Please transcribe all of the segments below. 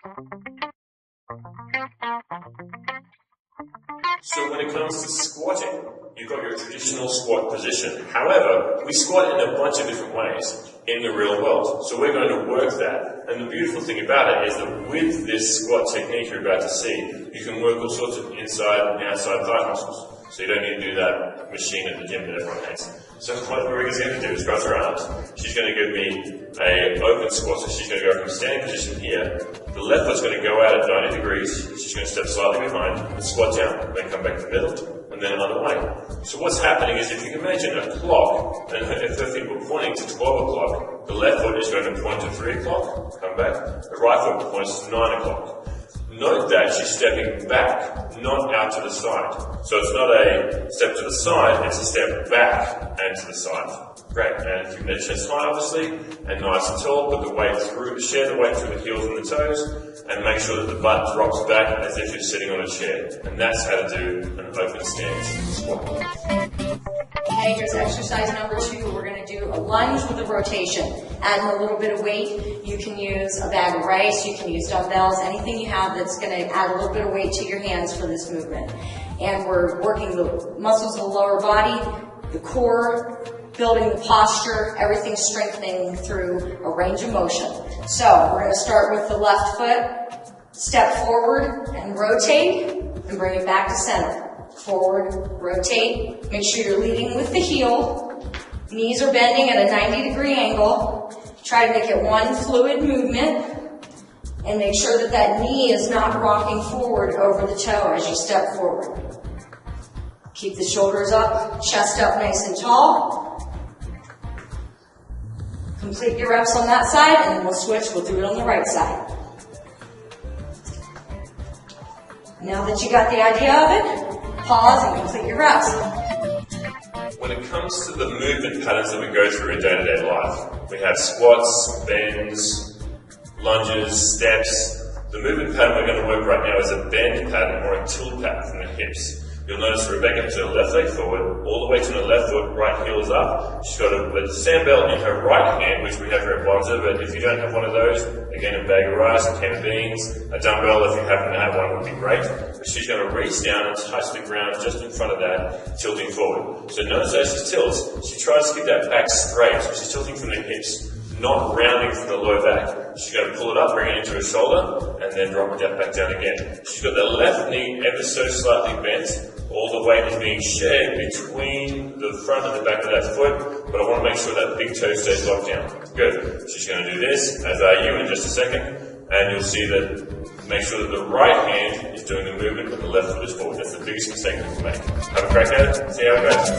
So when it comes to squatting, you've got your traditional squat position. However, we squat in a bunch of different ways in the real world. So we're going to work that. And the beautiful thing about it is that with this squat technique you're about to see, you can work all sorts of inside and outside thigh muscles. So you don't need to do that machine at the gym that everyone hates. So what Rebekah's going to do is cross her arms. She's going to give me an open squat, so she's going to go from standing position here. The left foot's going to go out at 90 degrees. She's going to step slightly behind and squat down. Then come back to the middle, and then another way. So what's happening is if you can imagine a clock, and if her feet were pointing to 12 o'clock, the left foot is going to point to 3 o'clock, come back. The right foot points to 9 o'clock. Note that she's stepping back, not out to the side. So it's not a step to the side, it's a step back and to the side. Great, and keep that chest high obviously, and nice and tall, put the weight through, share the weight through the heels and the toes, and make sure that the butt drops back as if you're sitting on a chair. And that's how to do an open stance squat. Okay, here's exercise number 2. We're going to do a lunge with a rotation. Adding a little bit of weight. You can use a bag of rice, you can use dumbbells, anything you have that's going to add a little bit of weight to your hands for this movement. And we're working the muscles of the lower body, the core, building the posture, everything strengthening through a range of motion. So we're going to start with the left foot, step forward and rotate, and bring it back to center. Forward, rotate, make sure you're leading with the heel, knees are bending at a 90-degree angle, try to make it one fluid movement, and make sure that that knee is not rocking forward over the toe as you step forward. Keep the shoulders up, chest up nice and tall. Complete your reps on that side, and then we'll switch, we'll do it on the right side. Now that you got the idea of it, pause and complete your reps. When it comes to the movement patterns that we go through in day-to-day life, we have squats, bends, lunges, steps. The movement pattern we're going to work right now is a bend pattern or a tilt pattern from the hips. You'll notice Rebekah has her left leg forward, all the way to the left foot, right heel is up. She's got a sand bell in her right hand, which we have her at Bonza, but if you don't have one of those, again, a bag of rice, a can of beans, a dumbbell, if you happen to have one, would be great. But she's going to reach down and touch the ground just in front of that, tilting forward. So notice as she tilts, she tries to keep that back straight, so she's tilting from the hips, not rounding from the low back. She's going to pull it up, bring it into her shoulder, and then drop it back down again. She's got the left knee ever so slightly bent. All the weight is being shared between the front and the back of that foot, but I want to make sure that big toe stays locked down. Good. She's going to do this, as are you, in just a second, and you'll see that, make sure that the right hand is doing the movement and the left foot is forward. That's the biggest mistake we can make. Have a crack at it, see how it goes.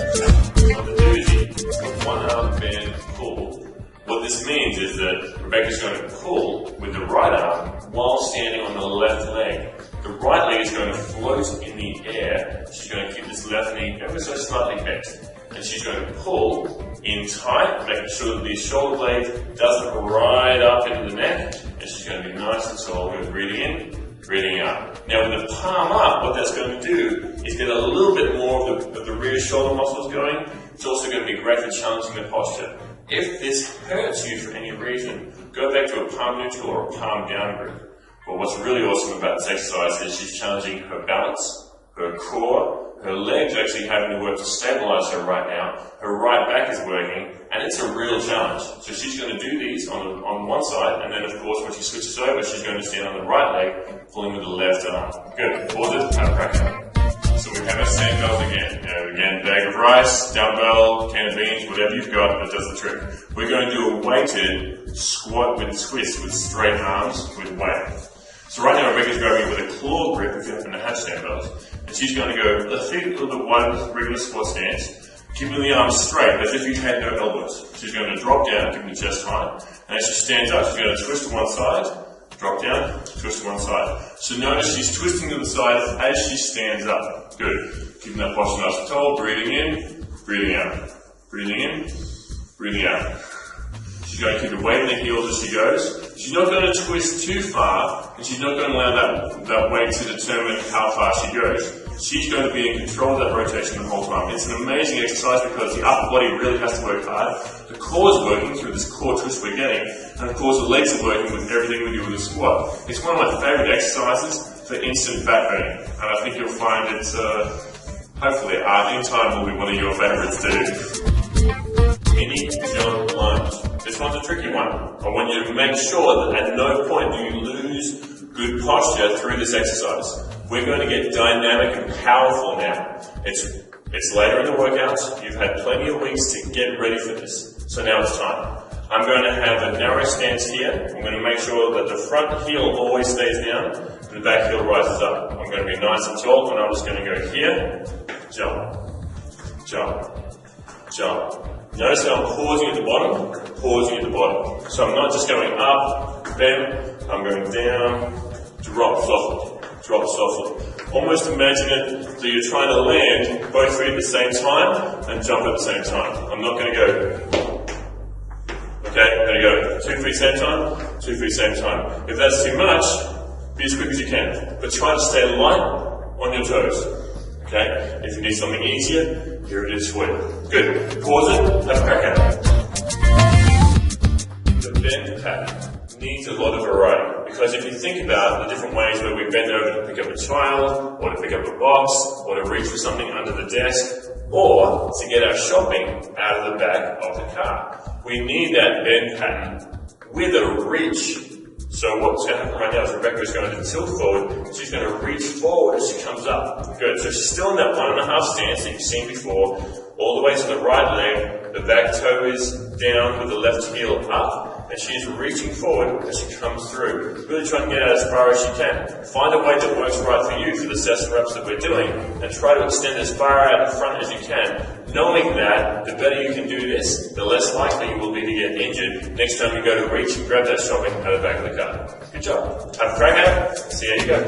On the doozy, one arm bend, pull. What this means is that Rebekah's going to pull with the right arm while standing on the left leg. The right leg is going to float in the air. She's going to keep this left knee ever so slightly bent. And she's going to pull in tight, making sure that the shoulder blade doesn't ride up into the neck. And she's going to be nice and tall. Good, breathing in, breathing out. Now with the palm up, what that's going to do is get a little bit more of the rear shoulder muscles going. It's also going to be great for challenging the posture. If this hurts you for any reason, go back to a palm neutral or a palm down grip. But what's really awesome about this exercise is she's challenging her balance, her core, her legs are actually having to work to stabilize her right now, her right back is working, and it's a real challenge. So she's going to do these on one side, and then of course when she switches over, she's going to stand on the right leg, pulling with the left arm. Good, pause it, have a crack at it. So we have our sand bells again. Again, bag of rice, dumbbell, can of beans, whatever you've got that does the trick. We're going to do a weighted squat with twist with straight arms with weight. So right now Rebekah's grabbing with a claw grip if you happen to have stand bells. And she's going to go, let's take a little bit wide regular squat stance, keeping the arms straight as if you had no elbows. She's going to drop down, keeping the chest high. And as she stands up, she's going to twist to one side, drop down, twist to one side. So notice she's twisting to the side as she stands up. Good. Keeping that posture nice and tall, breathing in, breathing out. Breathing in, breathing out. She's going to keep the weight in the heels as she goes. She's not going to twist too far, and she's not going to allow that weight to determine how far she goes. she's going to be in control of that rotation the whole time. It's an amazing exercise because the upper body really has to work hard. The core is working through this core twist we're getting, and of course the legs are working with everything we do with the squat. It's one of my favourite exercises for instant fat burning, and I think you'll find it, hopefully, in time will be one of your favourites too. Mini jump lunge. This one's a tricky one. I want you to make sure that at no point do you lose good posture through this exercise. We're going to get dynamic and powerful now. It's later in the workout. You've had plenty of weeks to get ready for this. So now it's time. I'm going to have a narrow stance here. I'm going to make sure that the front heel always stays down and the back heel rises up. I'm going to be nice and tall, and I'm just going to go here, jump, jump, jump. Notice how I'm pausing at the bottom, pausing at the bottom. So I'm not just going up, bend, I'm going down, drop softly, drop softly. Almost imagine it that you're trying to land both feet at the same time and jump at the same time. I'm not going to go. Okay, there you go. 2 feet same time, 2 feet same time. If that's too much, be as quick as you can. But try to stay light on your toes. Okay? If you need something easier, here it is for you. Good. Pause it, have a crack at it. The bend pattern needs a lot of variety. Because if you think about the different ways where we bend over to pick up a child, or to pick up a box, or to reach for something under the desk, or to get our shopping out of the back of the car. We need that bend pattern with a reach. So what's going to happen right now is Rebekah is going to tilt forward. She's going to reach forward as she comes up. Good. So she's still in that 1.5 stance that you've seen before. All the way to the right leg. The back toe is down with the left heel up. And she's reaching forward as she comes through. Really try to get out as far as she can. Find a way that works right for you for the sets and reps that we're doing. And try to extend as far out in front as you can. Knowing that the better you can do this, the less likely you will be to get injured next time you go to reach and grab that shopping out of the back of the car. Good job. Have a crack at it. See how you go.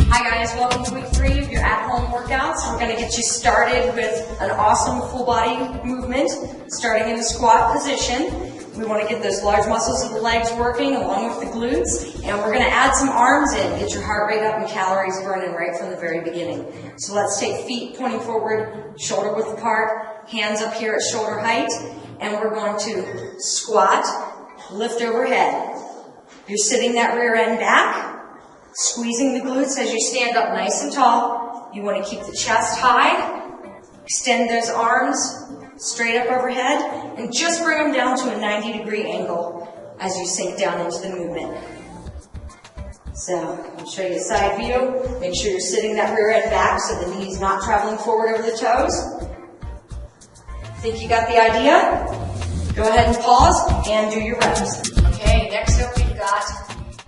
Hi guys, welcome to week 3 of your at-home workouts. We're going to get you started with an awesome full body movement, starting in the squat position. We want to get those large muscles of the legs working along with the glutes, and we're going to add some arms in, get your heart rate up and calories burning right from the very beginning. So let's take feet pointing forward, shoulder width apart, hands up here at shoulder height, and we're going to squat, lift overhead. You're sitting that rear end back, squeezing the glutes as you stand up nice and tall. You want to keep the chest high, extend those arms straight up overhead, and just bring them down to a 90-degree angle as you sink down into the movement. So, I'll show you a side view. Make sure you're sitting that rear end back so the knee's not traveling forward over the toes. Think you got the idea? Go ahead and pause and do your reps. Okay, next up we've got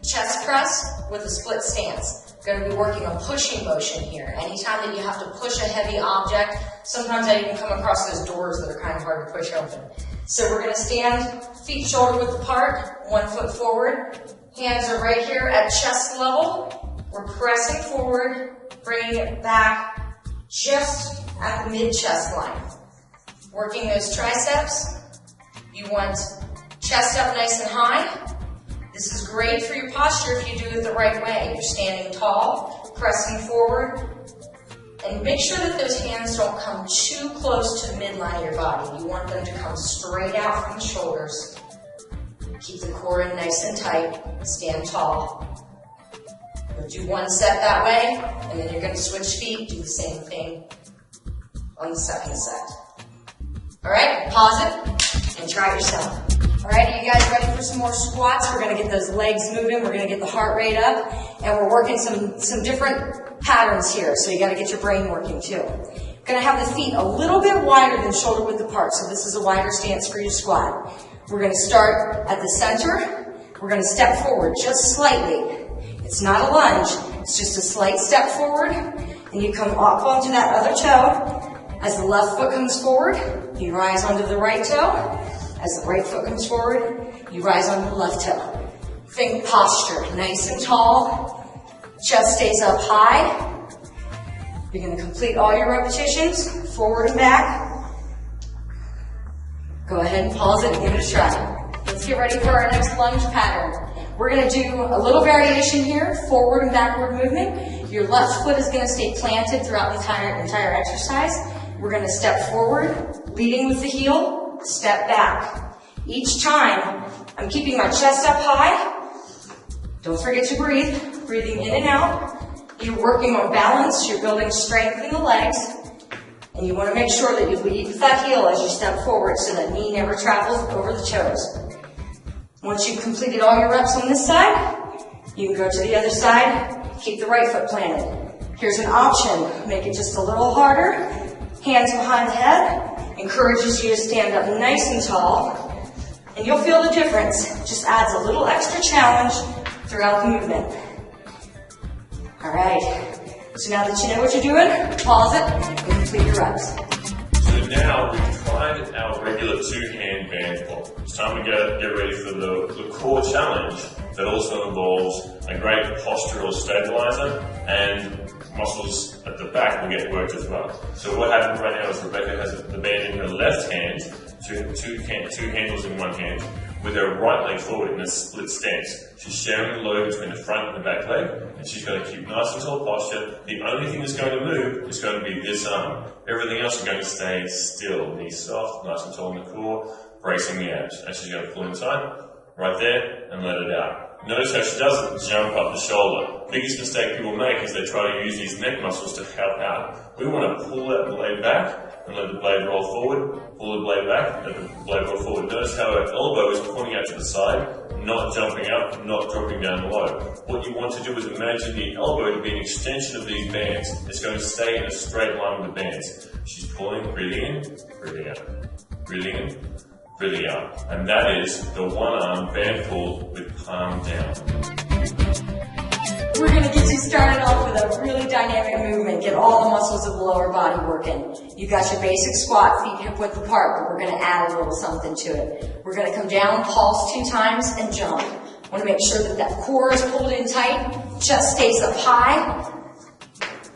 chest press with a split stance. Going to be working a pushing motion here. Anytime that you have to push a heavy object, sometimes I even come across those doors that are kind of hard to push open. So we're going to stand feet shoulder width apart, 1 foot forward. Hands are right here at chest level. We're pressing forward, bringing it back just at the mid-chest line. Working those triceps. You want chest up nice and high. This is great for your posture if you do it the right way. You're standing tall, pressing forward, and make sure that those hands don't come too close to the midline of your body. You want them to come straight out from the shoulders. Keep the core in nice and tight. Stand tall. You'll do 1 set that way, and then you're going to switch feet, do the same thing on the second set. All right, pause it and try it yourself. All right, are you guys ready for some more squats? We're going to get those legs moving. We're going to get the heart rate up, and we're working some different patterns here. So you got to get your brain working too. Going to have the feet a little bit wider than shoulder width apart. So this is a wider stance for your squat. We're going to start at the center. We're going to step forward just slightly. It's not a lunge. It's just a slight step forward, and you come up onto that other toe. As the left foot comes forward, you rise onto the right toe. As the right foot comes forward, you rise on the left toe. Think posture, nice and tall. Chest stays up high. You're going to complete all your repetitions, forward and back. Go ahead and pause it and give it a try. Let's get ready for our next lunge pattern. We're going to do a little variation here, forward and backward movement. Your left foot is going to stay planted throughout the entire exercise. We're going to step forward, leading with the heel, step back. Each time, I'm keeping my chest up high. Don't forget to breathe. Breathing in and out. You're working on balance. You're building strength in the legs. And you want to make sure that you lead with that heel as you step forward so that knee never travels over the toes. Once you've completed all your reps on this side, you can go to the other side. Keep the right foot planted. Here's an option. Make it just a little harder. Hands behind the head. Encourages you to stand up nice and tall. And you'll feel the difference. Just adds a little extra challenge throughout the movement. All right. So now that you know what you're doing, pause it and complete your reps. So now we've tried our regular two-hand band pull. It's time to get ready for the core challenge that also involves a great postural stabilizer and muscles at the back will get worked as well. So what happens right now is Rebekah has the band in her left hand, two handles in one hand, with her right leg forward in a split stance. She's sharing the load between the front and the back leg, and she's going to keep nice and tall posture. The only thing that's going to move is going to be this arm. Everything else is going to stay still. Knees soft, nice and tall in the core, bracing the abs. And she's going to pull inside, right there, and let it out. Notice how she doesn't jump up the shoulder. Biggest mistake people make is they try to use these neck muscles to help out. We want to pull that blade back and let the blade roll forward, pull the blade back, let the blade roll forward. Notice how her elbow is pointing out to the side, not jumping up, not dropping down low. What you want to do is imagine the elbow to be an extension of these bands. It's going to stay in a straight line with the bands. She's pulling, breathing in, breathing out, breathing in, breathing out. And that is the one arm band pull with palm down. We're going to get you started off with a really dynamic movement. Get all the muscles of the lower body working. You got your basic squat, feet hip width apart, but we're going to add a little something to it. We're going to come down, pulse 2 times, and jump. Want to make sure that that core is pulled in tight, chest stays up high,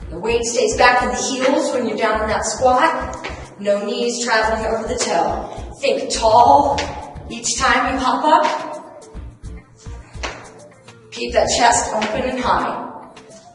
the weight stays back in the heels when you're down in that squat, no knees traveling over the toe. Think tall each time you pop up. Keep that chest open and high.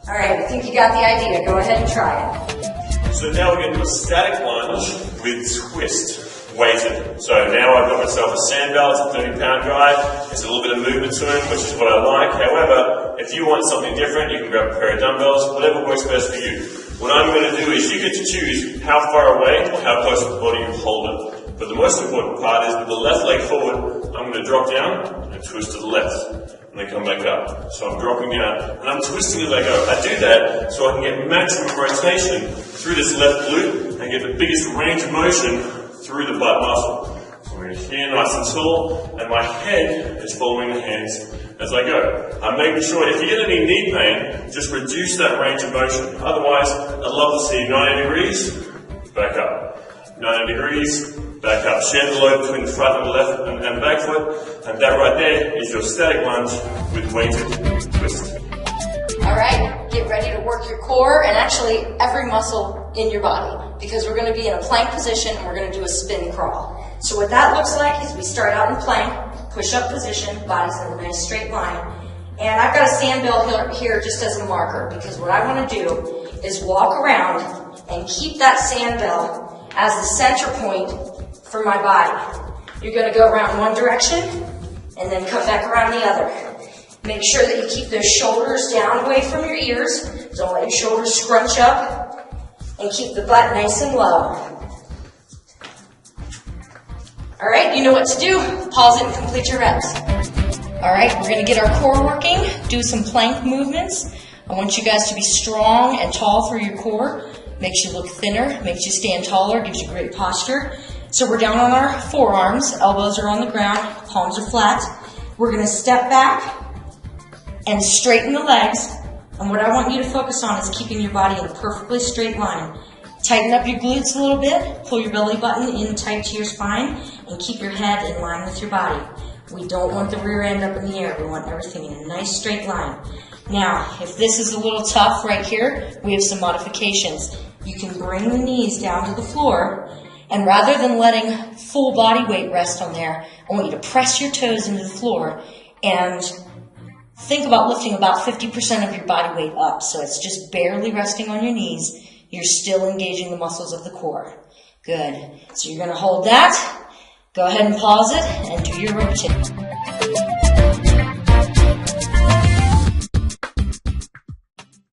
All right, I think you got the idea. Go ahead and try it. So now we're going to do a static lunge with twist, weighted. So now I've got myself a sandbell. It's a 30-pound guy. There's a little bit of movement to him, which is what I like. However, if you want something different, you can grab a pair of dumbbells, whatever works best for you. What I'm going to do is you get to choose how far away or how close to the body you hold it. But the most important part is with the left leg forward, I'm going to drop down and twist to the left. And then come back up. So I'm dropping down and I'm twisting as I go. I do that so I can get maximum rotation through this left glute and get the biggest range of motion through the butt muscle. So I'm here nice and tall and my head is following the hands as I go. I'm making sure if you get any knee pain, just reduce that range of motion. Otherwise, I'd love to see 90 degrees, back up. 90 degrees, back up. Share the load between the front and the left and back foot. And that right there is your static lunge with weighted twist. All right, get ready to work your core and actually every muscle in your body because we're going to be in a plank position and we're going to do a spin crawl. So what that looks like is we start out in plank, push-up position, body's in a nice straight line. And I've got a sandbell here just as a marker because what I want to do is walk around and keep that sandbell as the center point for my body. You're going to go around one direction and then come back around the other. Make sure that you keep those shoulders down away from your ears. Don't let your shoulders scrunch up and keep the butt nice and low. All right, you know what to do. Pause it and complete your reps. All right, we're going to get our core working, do some plank movements. I want you guys to be strong and tall through your core. Makes you look thinner, makes you stand taller, gives you great posture. So we're down on our forearms, elbows are on the ground, palms are flat. We're going to step back and straighten the legs. And what I want you to focus on is keeping your body in a perfectly straight line. Tighten up your glutes a little bit, pull your belly button in tight to your spine, and keep your head in line with your body. We don't want the rear end up in the air. We want everything in a nice straight line. Now, if this is a little tough right here, we have some modifications. You can bring the knees down to the floor, and rather than letting full body weight rest on there, I want you to press your toes into the floor and think about lifting about 50% of your body weight up. So it's just barely resting on your knees. You're still engaging the muscles of the core. Good. So you're going to hold that. Go ahead and pause it and do your rotate.